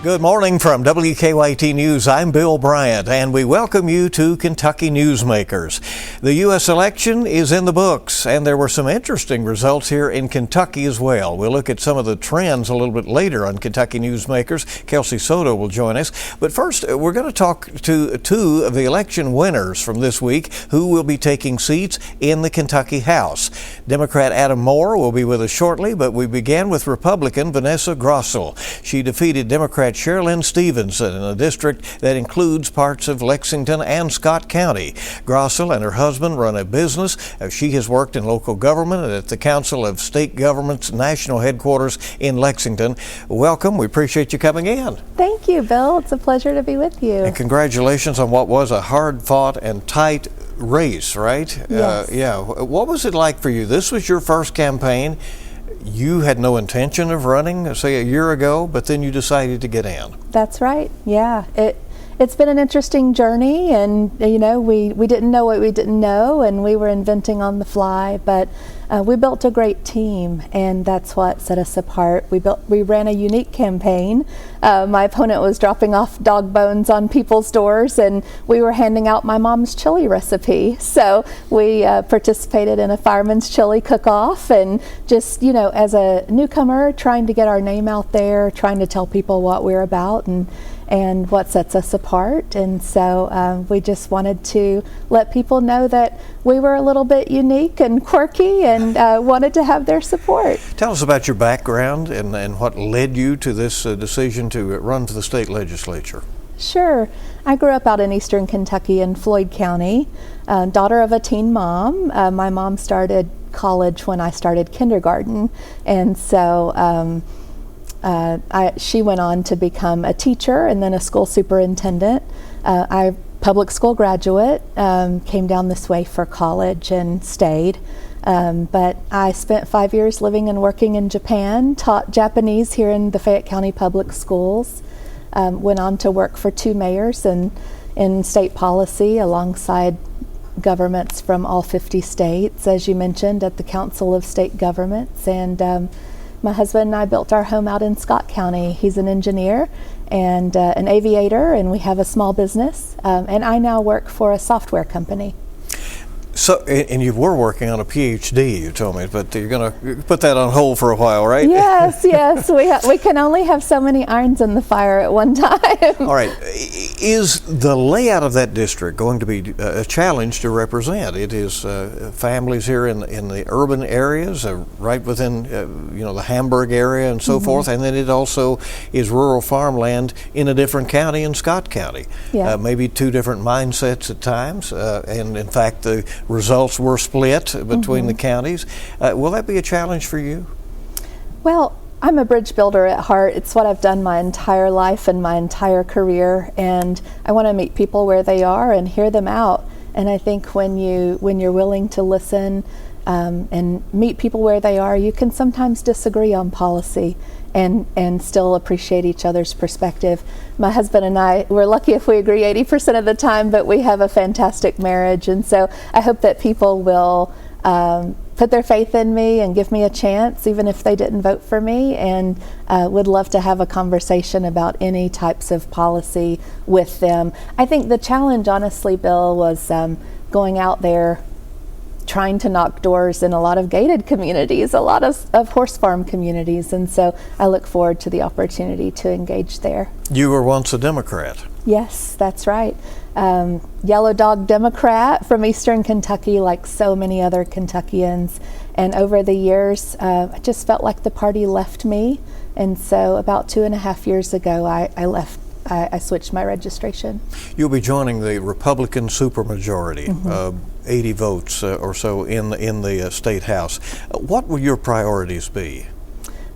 Good morning from WKYT News. I'm Bill Bryant, and we welcome you to Kentucky Newsmakers. The U.S. election is in the books, and there were some interesting results here in Kentucky as well. We'll look at some of the trends a little bit later on Kentucky Newsmakers. Kelsey Soto will join us. But first, we're going to talk to two of the election winners from this week who will be taking seats in the Kentucky House. Democrat Adam Moore will be with us shortly, but we began with Republican Vanessa Grossl. She defeated Democrat Sherilyn Stevenson in a district that includes parts of Lexington and Scott County. Grossl and her husband run a business. She has worked in local government and at the Council of State Government's national headquarters in Lexington. Welcome. We appreciate you coming in. Thank you, Bill. It's a pleasure to be with you. And congratulations on what was a hard-fought and tight race, right? Yes. Yeah. What was it like for you? This was your first campaign. You had no intention of running, say, a year ago, but then you decided to get in. That's right. Yeah. It's been an interesting journey, and we didn't know what we didn't know, and we were inventing on the fly, but we built a great team, and that's what set us apart. We ran a unique campaign. My opponent was dropping off dog bones on people's doors, and we were handing out my mom's chili recipe. So we participated in a fireman's chili cook-off, and just, as a newcomer, trying to get our name out there, trying to tell people what we're about and what sets us apart. And so we just wanted to let people know that we were a little bit unique and quirky, and wanted to have their support. Tell us about your background and what led you to this decision to run for the state legislature. Sure. I grew up out in eastern Kentucky in Floyd County, daughter of a teen mom. My mom started college when I started kindergarten, and so she went on to become a teacher and then a school superintendent. I public school graduate, came down this way for college and stayed. But I spent 5 years living and working in Japan, taught Japanese here in the Fayette County Public Schools, went on to work for 2 mayors in state policy alongside governments from all 50 states, as you mentioned, at the Council of State Governments. And my husband and I built our home out in Scott County. He's an engineer and an aviator, and we have a small business. And I now work for a software company. So, and you were working on a PhD, you told me, but you're going to put that on hold for a while, right? Yes. We can only have so many irons in the fire at one time. All right. Is the layout of that district going to be a challenge to represent? It is families here in the urban areas, right within the Hamburg area and so forth, and then it also is rural farmland in a different county, in Scott County. Yeah. Maybe 2 different mindsets at times, and in fact the results were split between the counties. Will that be a challenge for you? Well, I'm a bridge builder at heart. It's what I've done my entire life and my entire career, and I want to meet people where they are and hear them out. And I think when you're willing to listen and meet people where they are, you can sometimes disagree on policy and still appreciate each other's perspective. My husband and I, we're lucky if we agree 80% of the time, but we have a fantastic marriage. And so I hope that people will put their faith in me and give me a chance, even if they didn't vote for me, and would love to have a conversation about any types of policy with them. I think the challenge, honestly, Bill, was going out there trying to knock doors in a lot of gated communities, a lot of horse farm communities, and so I look forward to the opportunity to engage there. You were once a Democrat. Yes, that's right. Yellow Dog Democrat from eastern Kentucky, like so many other Kentuckians. And over the years, I just felt like the party left me. And so about 2.5 years ago, I left. I switched my registration. You'll be joining the Republican supermajority, 80 votes or so in the state house. What will your priorities be?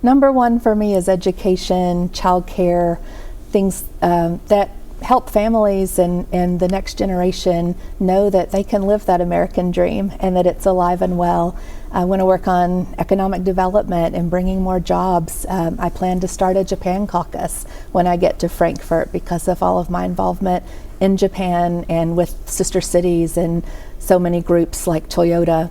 Number one for me is education, childcare, things that help families and the next generation know that they can live that American dream and that it's alive and well. I want to work on economic development and bringing more jobs. I plan to start a Japan caucus when I get to Frankfurt because of all of my involvement in Japan and with sister cities and so many groups like Toyota.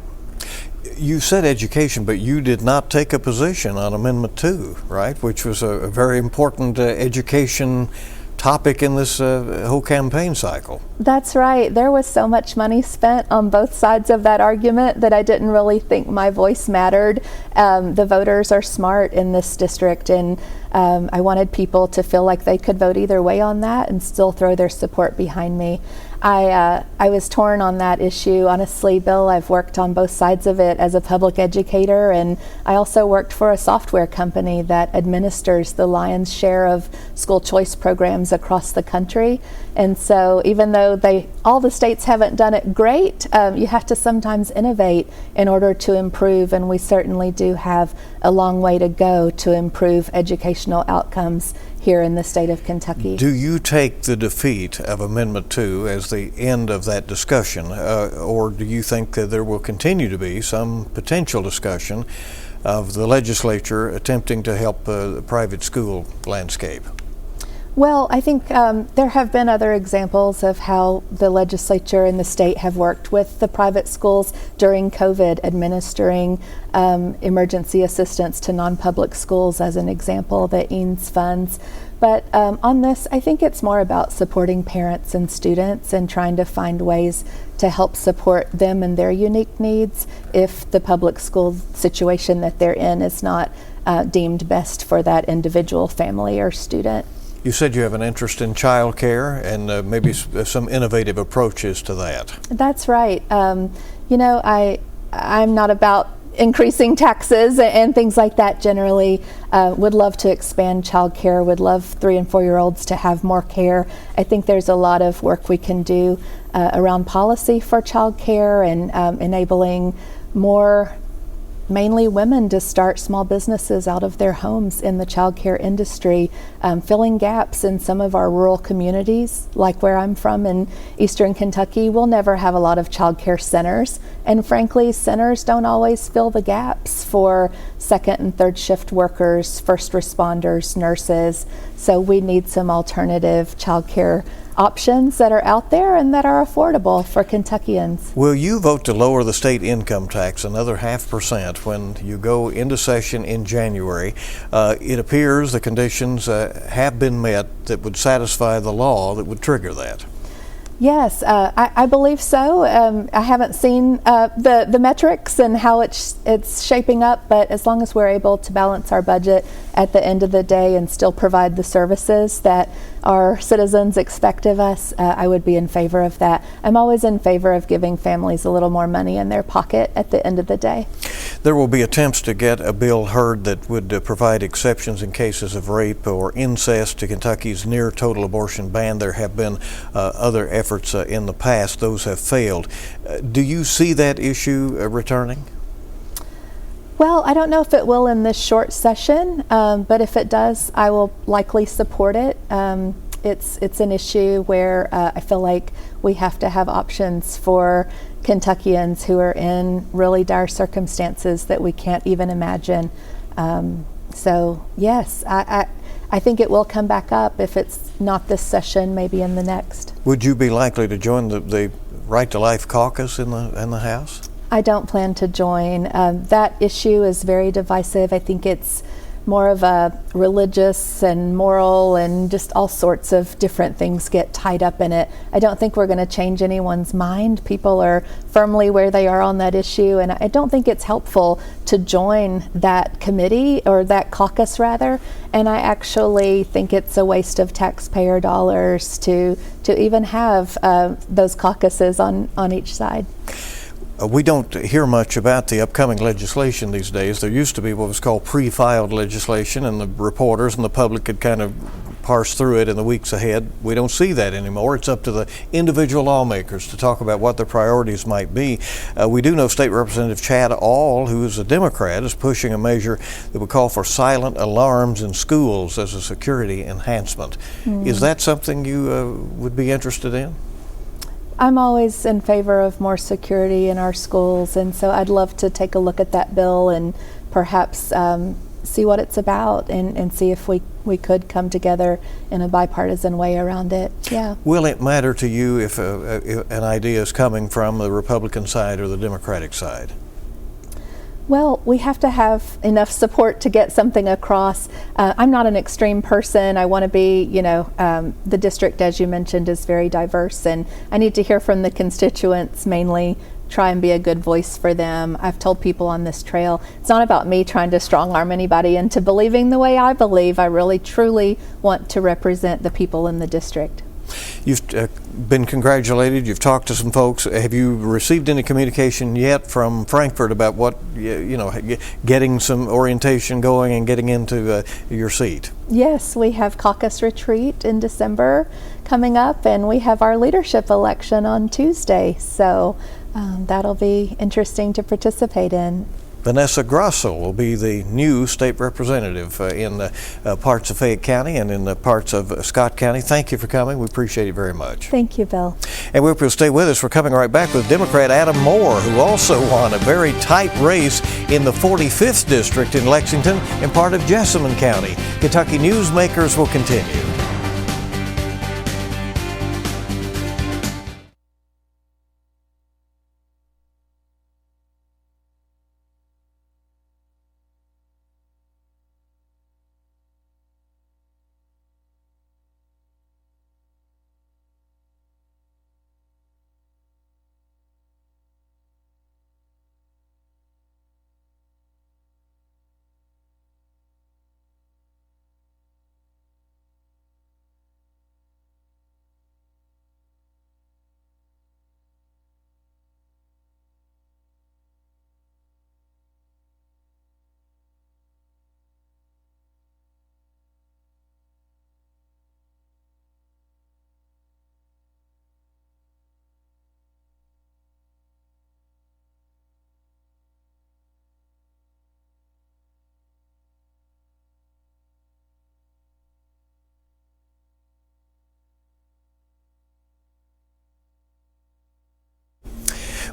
You said education, but you did not take a position on Amendment 2, right? Which was a very important education topic in this whole campaign cycle. That's right. There was so much money spent on both sides of that argument that I didn't really think my voice mattered. The voters are smart in this district, and I wanted people to feel like they could vote either way on that and still throw their support behind me. I was torn on that issue. Honestly, Bill, I've worked on both sides of it as a public educator, and I also worked for a software company that administers the lion's share of school choice programs across the country. And so even though all the states haven't done it great, you have to sometimes innovate in order to improve, and we certainly do have a long way to go to improve educational outcomes here in the state of Kentucky. Do you take the defeat of Amendment 2 as the end of that discussion, or do you think that there will continue to be some potential discussion of the legislature attempting to help the private school landscape? Well, I think there have been other examples of how the legislature and the state have worked with the private schools during COVID, administering emergency assistance to non-public schools as an example, the EANS funds. But on this, I think it's more about supporting parents and students and trying to find ways to help support them and their unique needs if the public school situation that they're in is not deemed best for that individual family or student. You said you have an interest in child care and maybe some innovative approaches to that. That's right. You know, I'm not about increasing taxes and things like that generally. Would love to expand child care, would love 3 and 4 year olds to have more care. I think there's a lot of work we can do around policy for child care and enabling more mainly women to start small businesses out of their homes in the child care industry, filling gaps in some of our rural communities, like where I'm from in eastern Kentucky. We'll never have a lot of child care centers, and frankly, centers don't always fill the gaps for second and third shift workers, first responders, nurses. So we need some alternative child care options that are out there and that are affordable for Kentuckians. Will you vote to lower the state income tax another 0.5% when you go into session in January? It appears the conditions have been met that would satisfy the law that would trigger that. Yes, I believe so. I haven't seen the metrics and how it's shaping up, but as long as we're able to balance our budget at the end of the day and still provide the services that our citizens expect of us, I would be in favor of that. I'm always in favor of giving families a little more money in their pocket at the end of the day. There will be attempts to get a bill heard that would provide exceptions in cases of rape or incest to Kentucky's near total abortion ban. There have been other efforts in the past. Those have failed. Do you see that issue returning? Well, I don't know if it will in this short session, but if it does, I will likely support it. It's an issue where I feel like we have to have options for Kentuckians who are in really dire circumstances that we can't even imagine. So yes, I think it will come back up. If it's not this session, maybe in the next. Would you be likely to join the Right to Life caucus in the House? I don't plan to join. That issue is very divisive. I think it's more of a religious and moral and just all sorts of different things get tied up in it. I don't think we're going to change anyone's mind. People are firmly where they are on that issue, and I don't think it's helpful to join that committee or that caucus rather. And I actually think it's a waste of taxpayer dollars to even have those caucuses on each side. We don't hear much about the upcoming legislation these days. There used to be what was called pre-filed legislation, and the reporters and the public could kind of parse through it in the weeks ahead. We don't see that anymore. It's up to the individual lawmakers to talk about what their priorities might be. We do know State Representative Chad All, who is a Democrat, is pushing a measure that would call for silent alarms in schools as a security enhancement. Is that something you would be interested in? I'm always in favor of more security in our schools, and so I'd love to take a look at that bill and perhaps see what it's about and see if we could come together in a bipartisan way around it. Yeah. Will it matter to you if an idea is coming from the Republican side or the Democratic side? Well, we have to have enough support to get something across. I'm not an extreme person. I want to be, the district, as you mentioned, is very diverse, and I need to hear from the constituents mainly, try and be a good voice for them. I've told people on this trail, it's not about me trying to strong arm anybody into believing the way I believe. I really, truly want to represent the people in the district. You've been congratulated. You've talked to some folks. Have you received any communication yet from Frankfort about what, getting some orientation going and getting into your seat? Yes, we have caucus retreat in December coming up, and we have our leadership election on Tuesday. So that'll be interesting to participate in. Vanessa Grossl will be the new state representative in parts of Fayette County and in the parts of Scott County. Thank you for coming. We appreciate it very much. Thank you, Bill. And we hope you'll stay with us. We're coming right back with Democrat Adam Moore, who also won a very tight race in the 45th district in Lexington and part of Jessamine County. Kentucky Newsmakers will continue.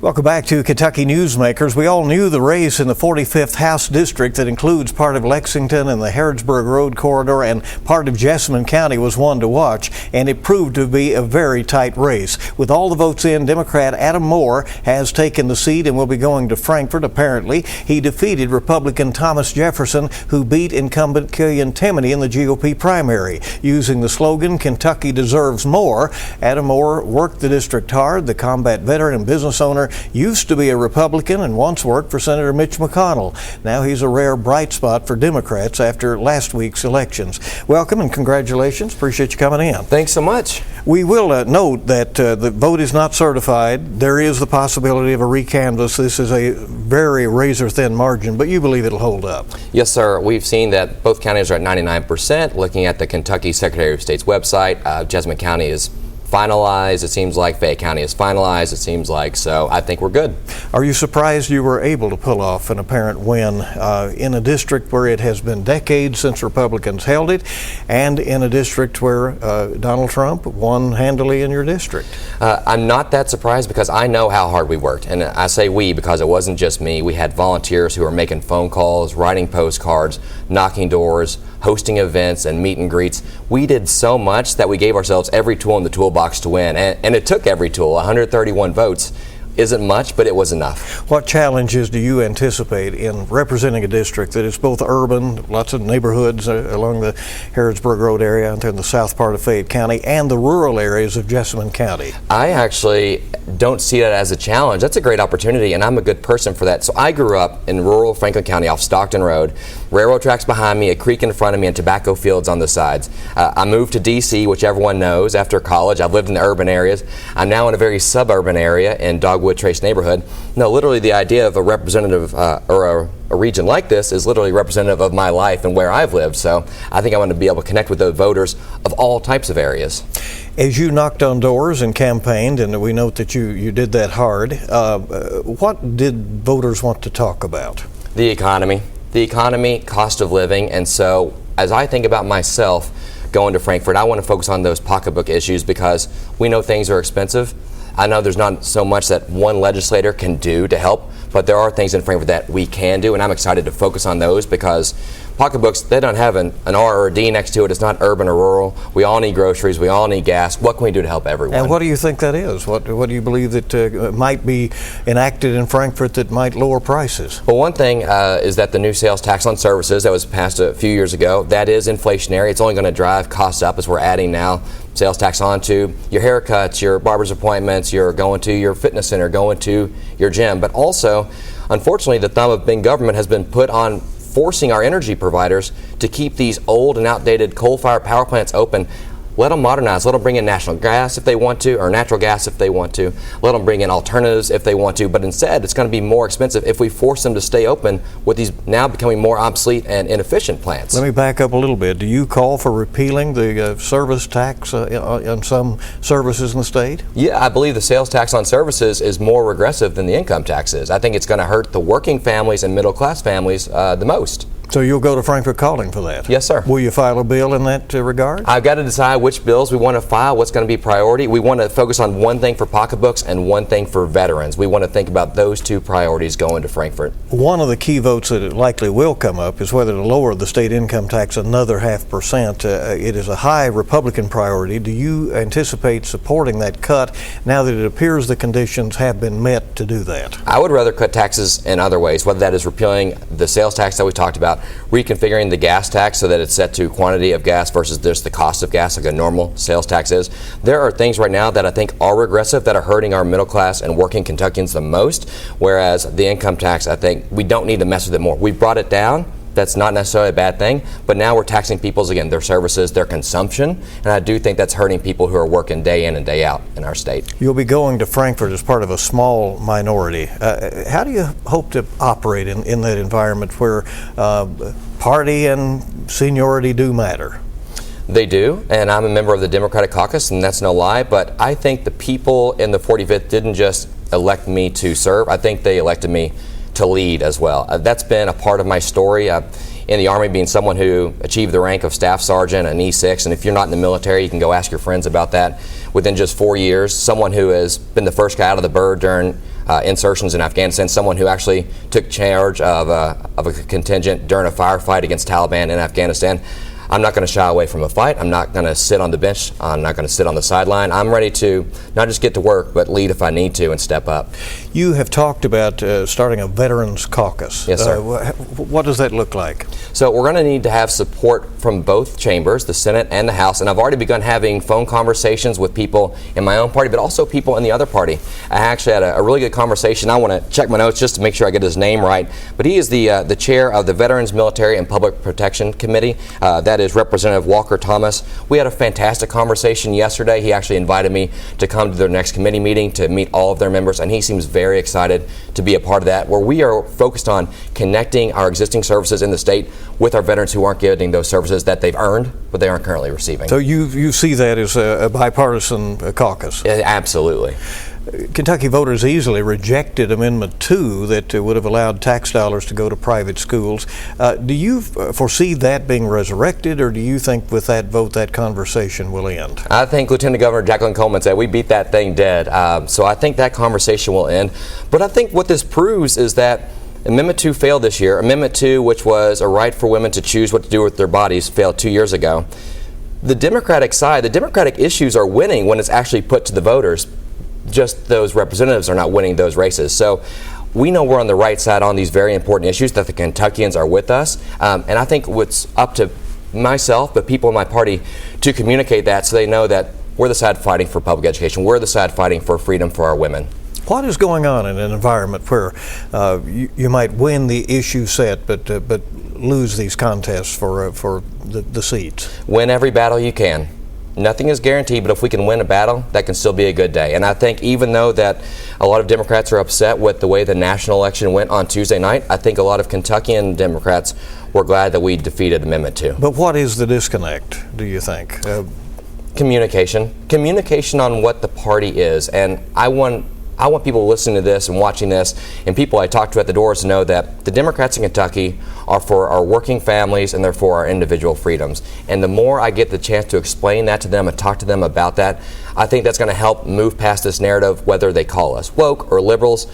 Welcome back to Kentucky Newsmakers. We all knew the race in the 45th House District that includes part of Lexington and the Harrodsburg Road Corridor and part of Jessamine County was one to watch, and it proved to be a very tight race. With all the votes in, Democrat Adam Moore has taken the seat and will be going to Frankfort, apparently. He defeated Republican Thomas Jefferson, who beat incumbent Killian Timoney in the GOP primary. Using the slogan, "Kentucky deserves more," Adam Moore worked the district hard. The combat veteran and business owner used to be a Republican and once worked for Senator Mitch McConnell. Now he's a rare bright spot for Democrats after last week's elections. Welcome and congratulations. Appreciate you coming in. Thanks so much. We will note that the vote is not certified. There is the possibility of a recanvass. This is a very razor-thin margin, but you believe it'll hold up. Yes, sir. We've seen that both counties are at 99%. Looking at the Kentucky Secretary of State's website, Jessamine County is finalized. It seems like Fayette County is finalized. It seems like, so I think we're good. Are you surprised you were able to pull off an apparent win in a district where it has been decades since Republicans held it, and in a district where Donald Trump won handily in your district? I'm not that surprised because I know how hard we worked, and I say we because it wasn't just me. We had volunteers who were making phone calls, writing postcards, knocking doors, hosting events and meet and greets. We did so much that we gave ourselves every tool in the toolbox to win, and it took every tool. 131 votes isn't much, but it was enough. What challenges do you anticipate in representing a district that is both urban, lots of neighborhoods along the Harrodsburg Road area out there in the south part of Fayette County, and the rural areas of Jessamine County? I actually don't see that as a challenge. That's a great opportunity, and I'm a good person for that. So I grew up in rural Franklin County off Stockton Road, railroad tracks behind me, a creek in front of me, and tobacco fields on the sides. I moved to D.C., which everyone knows, after college. I've lived in the urban areas. I'm now in a very suburban area in Dogwood Trace neighborhood. No, literally the idea of a representative or a region like this is literally representative of my life and where I've lived. So I think I want to be able to connect with those voters of all types of areas. As you knocked on doors and campaigned, and we note that you did that hard, what did voters want to talk about? The economy, cost of living. And so as I think about myself going to Frankfort, I want to focus on those pocketbook issues because we know things are expensive. I know there's not so much that one legislator can do to help, but there are things in Frankfort that we can do, and I'm excited to focus on those because pocketbooks, they don't have an R or a D next to it. It's not urban or rural. We all need groceries. We all need gas. What can we do to help everyone? And what do you think that is? What do you believe that might be enacted in Frankfort that might lower prices? Well, one thing is that the new sales tax on services that was passed a few years ago, that is inflationary. It's only going to drive costs up as we're adding now sales tax onto your haircuts, your barber's appointments, you're going to your fitness center, going to your gym. But also, unfortunately, the thumb of big government has been put on forcing our energy providers to keep these old and outdated coal-fired power plants open. Let them modernize. Let them bring in natural gas if they want to, or natural gas if they want to. Let them bring in alternatives if they want to. But instead, it's going to be more expensive if we force them to stay open with these now becoming more obsolete and inefficient plants. Let me back up a little bit. Do you call for repealing the service tax on some services in the state? Yeah, I believe the sales tax on services is more regressive than the income tax is. I think it's going to hurt the working families and middle-class families the most. So you'll go to Frankfort calling for that? Yes, sir. Will you file a bill in that regard? I've got to decide which bills we want to file, what's going to be priority. We want to focus on one thing for pocketbooks and one thing for veterans. We want to think about those two priorities going to Frankfort. One of the key votes that likely will come up is whether to lower the state income tax another 0.5%. It is a high Republican priority. Do you anticipate supporting that cut now that it appears the conditions have been met to do that? I would rather cut taxes in other ways, whether that is repealing the sales tax that we talked about, reconfiguring the gas tax so that it's set to quantity of gas versus just the cost of gas like a normal sales tax is. There are things right now that I think are regressive that are hurting our middle class and working Kentuckians the most, whereas the income tax, I think we don't need to mess with it more. We brought it down. That's not necessarily a bad thing, but now we're taxing people's, again, their services, their consumption, and I do think that's hurting people who are working day in and day out in our state. You'll be going to Frankfort as part of a small minority. How do you hope to operate in that environment where party and seniority do matter? They do, and I'm a member of the Democratic caucus, and that's no lie, but I think the people in the 45th didn't just elect me to serve. I think they elected me to lead as well. That's been a part of my story. In the Army, being someone who achieved the rank of Staff Sergeant and E6, and if you're not in the military, you can go ask your friends about that. Within just 4 years, someone who has been the first guy out of the bird during insertions in Afghanistan, someone who actually took charge of a contingent during a firefight against Taliban in Afghanistan. I'm not going to shy away from a fight. I'm not going to sit on the bench. I'm not going to sit on the sideline. I'm ready to not just get to work, but lead if I need to and step up. You have talked about starting a Veterans Caucus. Yes, sir. What does that look like? So we're going to need to have support from both chambers, the Senate and the House, and I've already begun having phone conversations with people in my own party, but also people in the other party. I actually had a really good conversation. I want to check my notes just to make sure I get his name right, but he is the chair of the Veterans Military and Public Protection Committee. That is Representative Walker Thomas. We had a fantastic conversation yesterday. He actually invited me to come to their next committee meeting to meet all of their members, and he seems very excited to be a part of that, where we are focused on connecting our existing services in the state with our veterans who aren't getting those services that they've earned, but they aren't currently receiving. So you see that as a bipartisan caucus? Absolutely. Kentucky voters easily rejected Amendment 2 that would have allowed tax dollars to go to private schools. Do you foresee that being resurrected, or do you think with that vote that conversation will end? I think Lieutenant Governor Jacqueline Coleman said we beat that thing dead. So I think that conversation will end. But I think what this proves is that Amendment 2 failed this year. Amendment 2, which was a right for women to choose what to do with their bodies, failed 2 years ago. The Democratic side, the Democratic issues are winning when it's actually put to the voters. Just those representatives are not winning those races. So we know we're on the right side on these very important issues, that the Kentuckians are with us. And I think what's up to myself, but people in my party, to communicate that so they know that we're the side fighting for public education. We're the side fighting for freedom for our women. What is going on in an environment where you might win the issue set, but lose these contests for the seats? Win every battle you can. Nothing is guaranteed, but if we can win a battle, that can still be a good day. And I think even though that a lot of Democrats are upset with the way the national election went on Tuesday night, I think a lot of Kentuckian Democrats were glad that we defeated Amendment 2. But what is the disconnect, do you think? Communication. Communication on what the party is. And I want people listening to this and watching this, and people I talk to at the doors to know that the Democrats in Kentucky are for our working families and they're for our individual freedoms. And the more I get the chance to explain that to them and talk to them about that, I think that's going to help move past this narrative, whether they call us woke or liberals.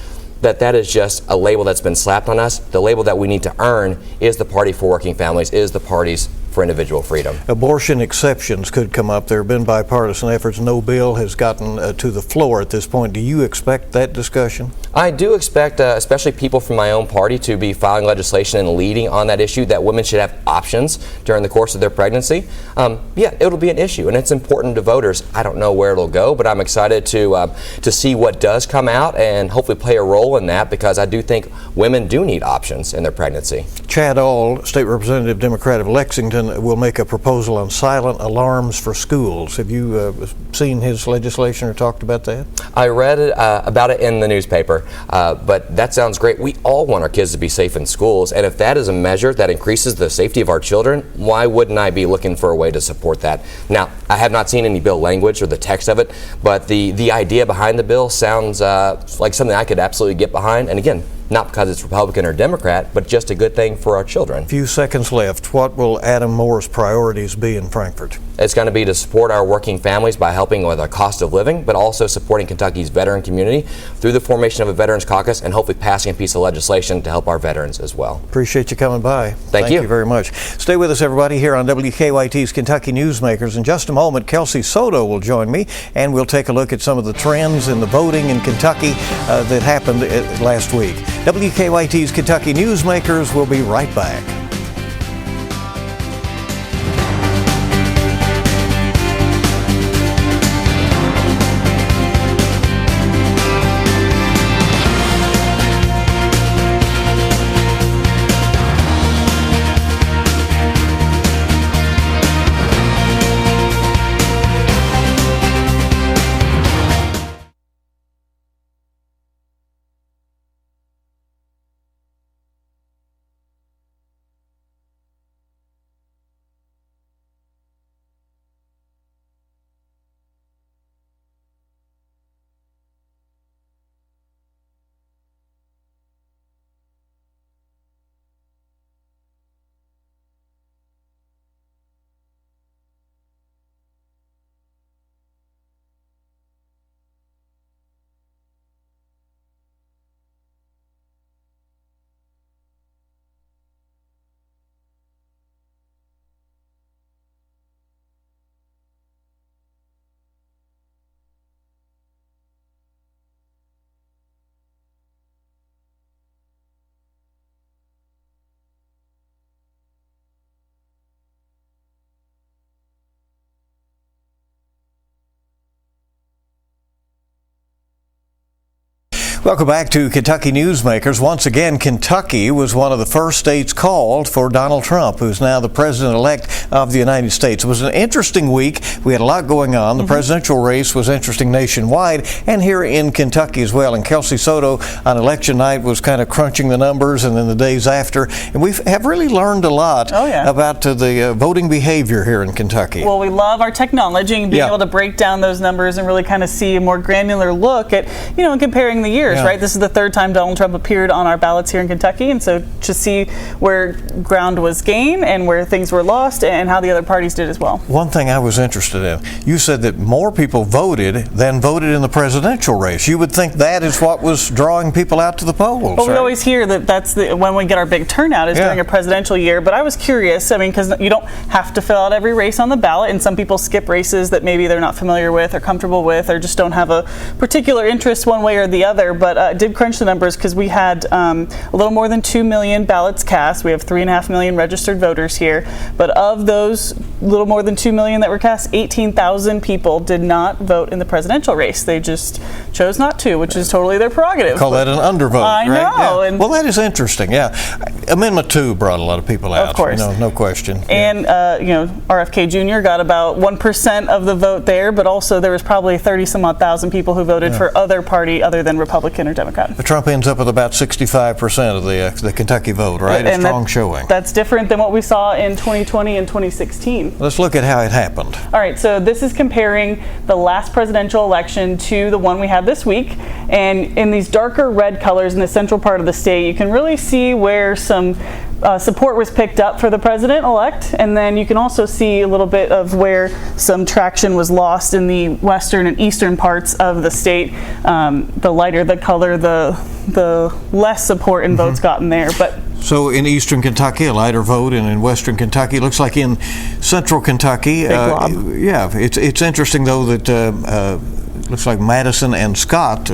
that is just a label that's been slapped on us. The label that we need to earn is the party for working families, is the parties for individual freedom. Abortion exceptions could come up. There have been bipartisan efforts. No bill has gotten to the floor at this point. Do you expect that discussion? I do expect, especially people from my own party, to be filing legislation and leading on that issue, that women should have options during the course of their pregnancy. Yeah, it'll be an issue, and it's important to voters. I don't know where it'll go, but I'm excited to see what does come out and hopefully play a role in that, because I do think women do need options in their pregnancy. Chad Auld, State Representative, Democrat of Lexington, will make a proposal on silent alarms for schools. Have you seen his legislation or talked about that? I read about it in the newspaper, but that sounds great. We all want our kids to be safe in schools, and if that is a measure that increases the safety of our children, why wouldn't I be looking for a way to support that? Now, I have not seen any bill language or the text of it, but the idea behind the bill sounds like something I could absolutely get behind, and again, not because it's Republican or Democrat, but just a good thing for our children. Few seconds left. What will Adam Moore's priorities be in Frankfort? It's going to be to support our working families by helping with our cost of living, but also supporting Kentucky's veteran community through the formation of a Veterans Caucus and hopefully passing a piece of legislation to help our veterans as well. Appreciate you coming by. Thank you. Thank you very much. Stay with us, everybody, here on WKYT's Kentucky Newsmakers. In just a moment, Kelsey Soto will join me, and we'll take a look at some of the trends in the voting in Kentucky that happened last week. WKYT's Kentucky Newsmakers will be right back. Welcome back to Kentucky Newsmakers. Once again, Kentucky was one of the first states called for Donald Trump, who's now the president-elect of the United States. It was an interesting week. We had a lot going on. The presidential race was interesting nationwide and here in Kentucky as well. And Kelsey Soto on election night was kind of crunching the numbers, and then the days after. And we have really learned a lot about the voting behavior here in Kentucky. Well, we love our technology and being able to break down those numbers and really kind of see a more granular look at, and comparing the years. Right, this is the third time Donald Trump appeared on our ballots here in Kentucky, and so to see where ground was gained and where things were lost and how the other parties did as well. One thing I was interested in, you said that more people voted than voted in the presidential race. You would think that is what was drawing people out to the polls. Well, we always hear that that's when we get our big turnout is during a presidential year, but I was curious, because you don't have to fill out every race on the ballot, and some people skip races that maybe they're not familiar with or comfortable with or just don't have a particular interest one way or the other. But did crunch the numbers because we had a little more than 2 million ballots cast. We have 3.5 million registered voters here. But of those little more than 2 million that were cast, 18,000 people did not vote in the presidential race. They just chose not to, which is totally their prerogative. Call that an undervote, I know. Right? And well, that is interesting, Amendment 2 brought a lot of people out. Of course. No question. And, RFK Jr. got about 1% of the vote there, but also there was probably 30-some-odd thousand people who voted for other party other than Republican or Democrat. Trump ends up with about 65% of the Kentucky vote, right? A strong showing. That's different than what we saw in 2020 and 2016. Let's look at how it happened. All right, so this is comparing the last presidential election to the one we had this week. And in these darker red colors in the central part of the state, you can really see where some support was picked up for the president-elect, and then you can also see a little bit of where some traction was lost in the western and eastern parts of the state. The lighter the color, the less support and votes gotten there. But so in eastern Kentucky, a lighter vote, and in western Kentucky, looks like in central Kentucky, yeah, it's interesting though that looks like Madison and Scott,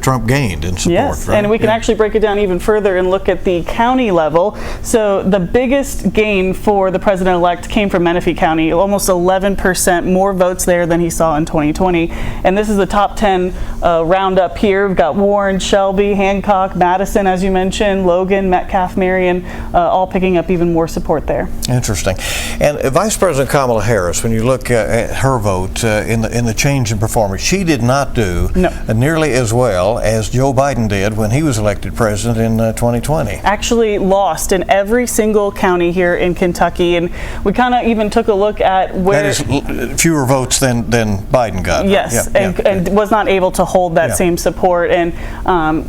Trump gained in support. Yes, right? and we can actually break it down even further and look at the county level. So the biggest gain for the president-elect came from Menifee County, almost 11% more votes there than he saw in 2020. And this is the top 10 roundup here. We've got Warren, Shelby, Hancock, Madison, as you mentioned, Logan, Metcalfe, Marion, all picking up even more support there. Interesting. And Vice President Kamala Harris, when you look at her vote in the change in performance, she did not do nearly as well as Joe Biden did when he was elected president in 2020. Actually lost in every single county here in Kentucky, and we kind of even took a look at where... That is fewer votes than Biden got. Yes, right? and was not able to hold that same support. And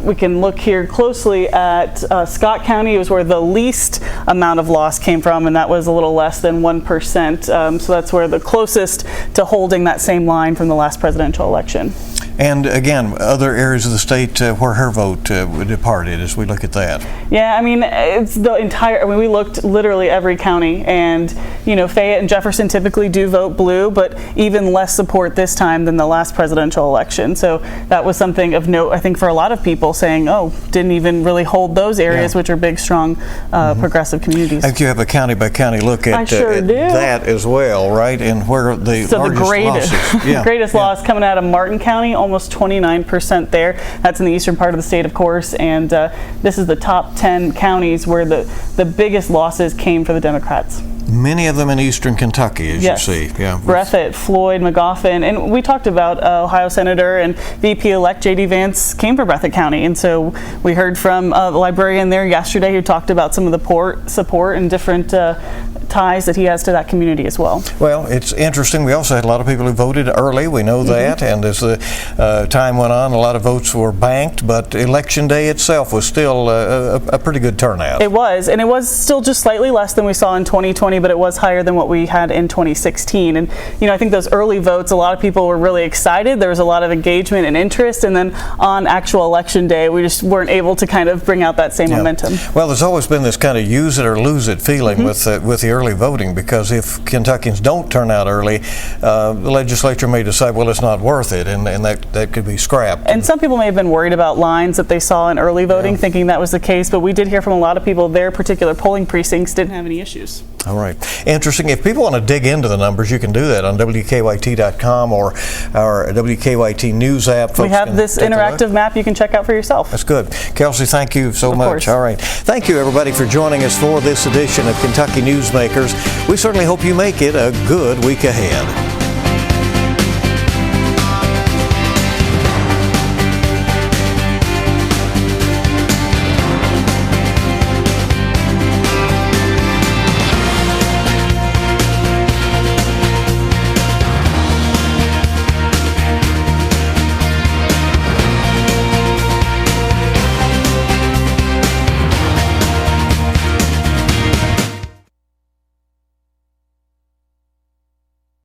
we can look here closely at Scott County. It was where the least amount of loss came from, and that was a little less than 1%. So that's where the closest to holding that same line from the last presidential election. And again, other areas of the state where her vote departed as we look at that. Yeah, I mean, it's the entire, I mean, we looked literally every county, and, you know, Fayette and Jefferson typically do vote blue, but even less support this time than the last presidential election. So that was something of note, I think, for a lot of people, saying, oh, didn't even really hold those areas, which are big, strong, progressive communities. I think you have a county by county look at, that as well, right? And where the largest losses. Greatest loss coming out of Martin County, almost 29% there. That's in the eastern part of the state, of course, and this is the top 10 counties where the biggest losses came for the Democrats. Many of them in eastern Kentucky, as you see. Yeah, Breathitt, Floyd, McGoffin, and we talked about Ohio Senator and VP-elect J.D. Vance came from Breathitt County, and so we heard from the librarian there yesterday who talked about some of the support and different ties that he has to that community as well. Well, it's interesting. We also had a lot of people who voted early. We know that, and as the time went on, a lot of votes were banked, but Election Day itself was still a pretty good turnout. It was, and it was still just slightly less than we saw in 2020, but it was higher than what we had in 2016. And, you know, I think those early votes, a lot of people were really excited. There was a lot of engagement and interest, and then on actual Election Day, we just weren't able to kind of bring out that same momentum. Well, there's always been this kind of use it or lose it feeling with the early voting, because if Kentuckians don't turn out early, the legislature may decide, well, it's not worth it, and that could be scrapped. And some people may have been worried about lines that they saw in early voting, thinking that was the case, but we did hear from a lot of people their particular polling precincts didn't have any issues. All right. Interesting. If people want to dig into the numbers, you can do that on WKYT.com or our WKYT News app. We have this interactive map you can check out for yourself. That's good. Kelsey, thank you so much. Course. All right. Thank you, everybody, for joining us for this edition of Kentucky Newsmakers. We certainly hope you make it a good week ahead.